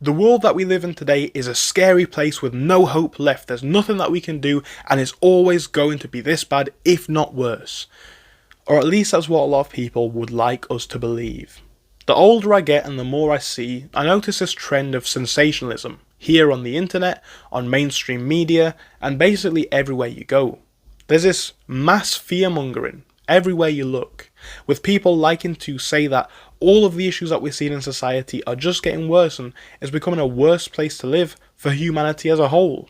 The world that we live in today is a scary place with no hope left. There's nothing that we can do, and it's always going to be this bad, if not worse. Or at least that's what a lot of people would like us to believe. The older I get and the more I see, I notice this trend of sensationalism here on the internet, on mainstream media, and basically everywhere you go. There's this mass fear-mongering everywhere you look, with people liking to say that all of the issues that we're seeing in society are just getting worse and is becoming a worse place to live for humanity as a whole.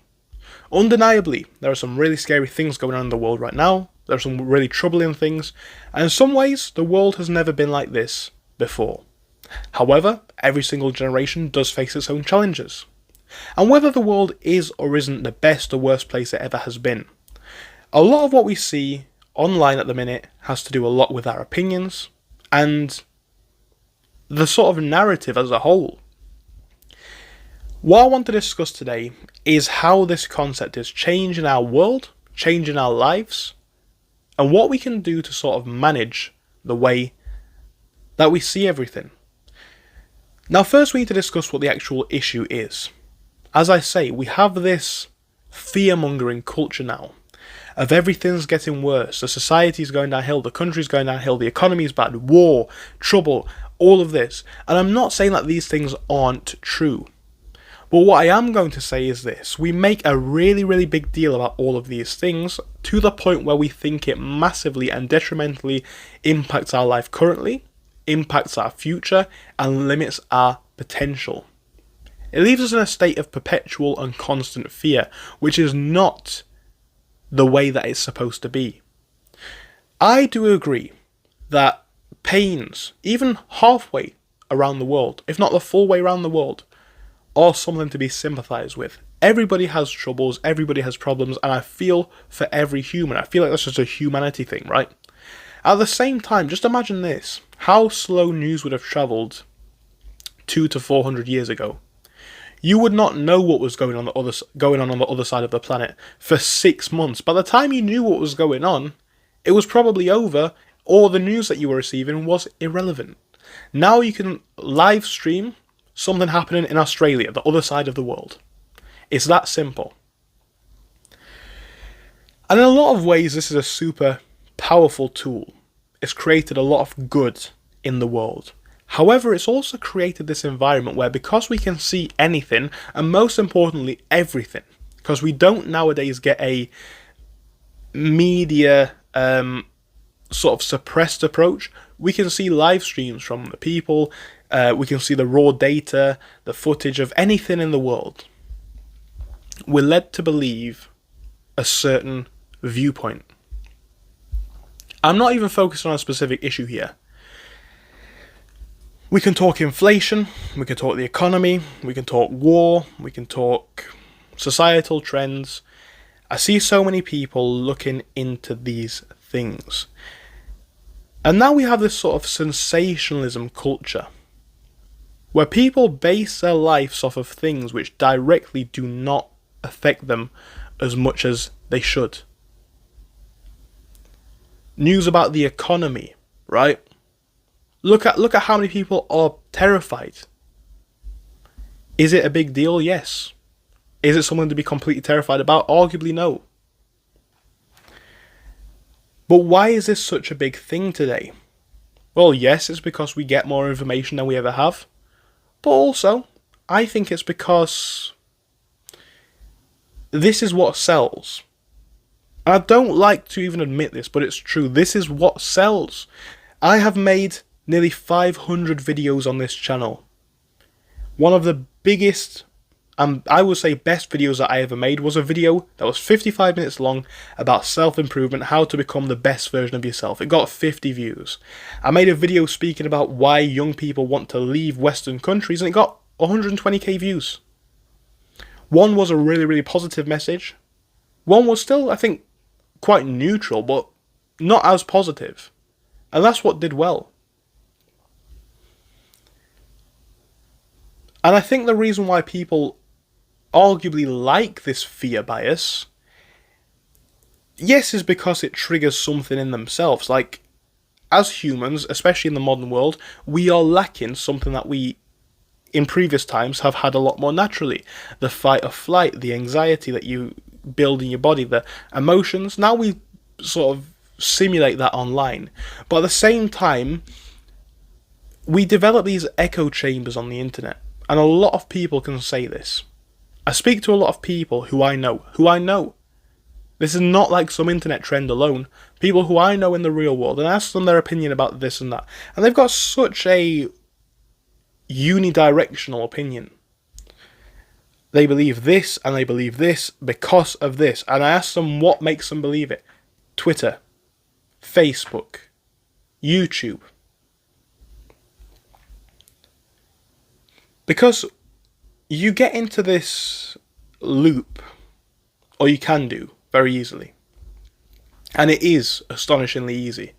Undeniably, there are some really scary things going on in the world right now, there are some really troubling things, and in some ways, the world has never been like this before. However, every single generation does face its own challenges. And whether the world is or isn't the best or worst place it ever has been, a lot of what we see online at the minute has to do a lot with our opinions and the sort of narrative as a whole. What I want to discuss today is how this concept is changing our world, changing our lives, and what we can do to sort of manage the way that we see everything. Now, first we need to discuss what the actual issue is. As I say, we have this fear-mongering culture now of everything's getting worse, the society's going downhill, the country's going downhill, the economy's bad, war, trouble, all of this. And I'm not saying that these things aren't true. But what I am going to say is this: we make a really, really big deal about all of these things to the point where we think it massively and detrimentally impacts our life currently, impacts our future, and limits our potential. It leaves us in a state of perpetual and constant fear, which is not the way that it's supposed to be. I do agree that pains, even halfway around the world, if not the full way around the world, are something to be sympathised with. Everybody has troubles, everybody has problems, and I feel for every human. I feel like that's just a humanity thing, right? At the same time, just imagine this: how slow news would have travelled 200 to 400 years ago. You would not know what was going on the other side of the planet for 6 months. By the time you knew what was going on, it was probably over, or the news that you were receiving was irrelevant. Now you can live stream something happening in Australia, the other side of the world. It's that simple. And in a lot of ways, this is a super powerful tool. It's created a lot of good in the world. However, it's also created this environment where, because we can see anything, and most importantly, everything, because we don't nowadays get a media sort of suppressed approach, we can see live streams from the people, we can see the raw data, the footage of anything in the world. We're led to believe a certain viewpoint. I'm not even focused on a specific issue here. We can talk inflation, we can talk the economy, we can talk war, we can talk societal trends. I see so many people looking into these things. And now we have this sort of sensationalism culture, where people base their lives off of things which directly do not affect them as much as they should. News about the economy, right? Look at how many people are terrified. Is it a big deal? Yes. Is it something to be completely terrified about? Arguably no. But why is this such a big thing today? Well, yes, it's because we get more information than we ever have. But also, I think it's because this is what sells. And I don't like to even admit this, but it's true. This is what sells. I have made nearly 500 videos on this channel. One of the biggest, and I would say best videos that I ever made was a video that was 55 minutes long about self-improvement, how to become the best version of yourself. It got 50 views. I made a video speaking about why young people want to leave Western countries, and it got 120k views. One was a really, really positive message. One was still, I think, quite neutral, but not as positive. And that's what did well. And I think the reason why people arguably like this fear bias, yes, is because it triggers something in themselves. Like, as humans, especially in the modern world, we are lacking something that we in previous times have had a lot more naturally. The fight or flight, the anxiety that you build in your body, the emotions. Now we sort of simulate that online. But at the same time, we develop these echo chambers on the internet. And a lot of people can say this. I speak to a lot of people who I know. This is not like some internet trend alone. People who I know in the real world, and I ask them their opinion about this and that. And they've got such a unidirectional opinion. They believe this and they believe this because of this. And I ask them what makes them believe it. Twitter, Facebook, YouTube. Because you get into this loop, or you can do, very easily. And it is astonishingly easy.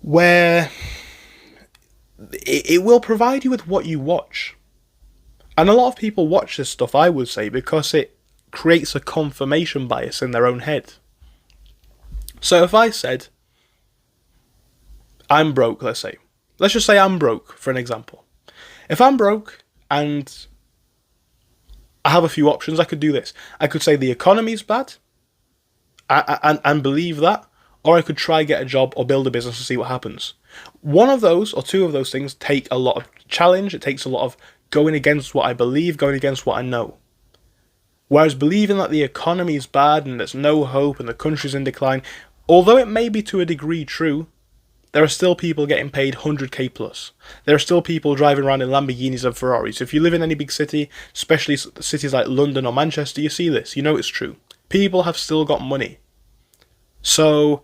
Where it will provide you with what you watch. And a lot of people watch this stuff, I would say, because it creates a confirmation bias in their own head. So if I said, I'm broke, let's just say I'm broke, for an example. If I'm broke and I have a few options, I could do this. I could say the economy's bad and believe that, or I could try get a job or build a business and see what happens. One of those or two of those things take a lot of challenge. It takes a lot of going against what I believe, going against what I know. Whereas believing that the economy is bad and there's no hope and the country's in decline, although it may be to a degree true, there are still people getting paid 100k plus. There are still people driving around in Lamborghinis and Ferraris. If you live in any big city, especially cities like London or Manchester, you see this. You know it's true. People have still got money. So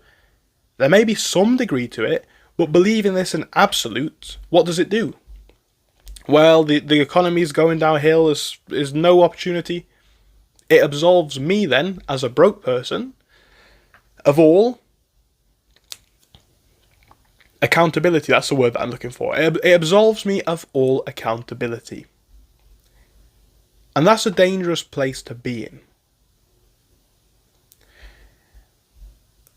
there may be some degree to it, but believing this in absolute, what does it do? Well, the economy is going downhill, is no opportunity. It absolves me then, as a broke person, of all accountability. That's the word that I'm looking for. It absolves me of all accountability. And that's a dangerous place to be in.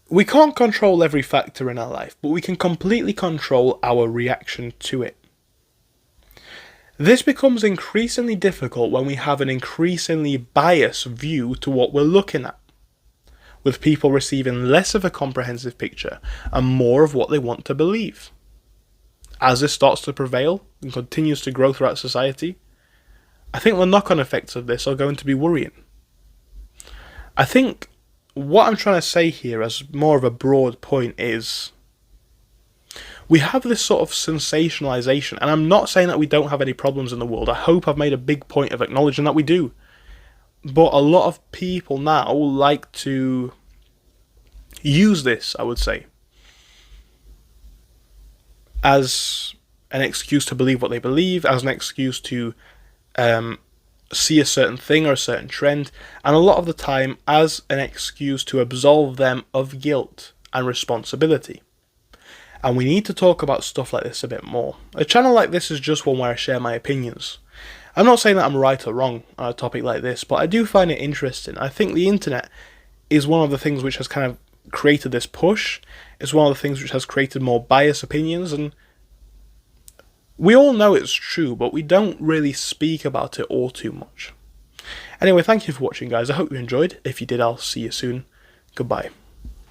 We can't control every factor in our life, but we can completely control our reaction to it. This becomes increasingly difficult when we have an increasingly biased view to what we're looking at, with people receiving less of a comprehensive picture and more of what they want to believe. As this starts to prevail and continues to grow throughout society, I think the knock-on effects of this are going to be worrying. I think what I'm trying to say here as more of a broad point is we have this sort of sensationalization, and I'm not saying that we don't have any problems in the world. I hope I've made a big point of acknowledging that we do. But a lot of people now like to use this, I would say, as an excuse to believe what they believe, as an excuse to see a certain thing or a certain trend, and a lot of the time as an excuse to absolve them of guilt and responsibility. And we need to talk about stuff like this a bit more. A channel like this is just one where I share my opinions. I'm not saying that I'm right or wrong on a topic like this, but I do find it interesting. I think the internet is one of the things which has kind of created this push. It's one of the things which has created more biased opinions, and we all know it's true, but we don't really speak about it all too much. Anyway, thank you for watching, guys. I hope you enjoyed. If you did, I'll see you soon. Goodbye.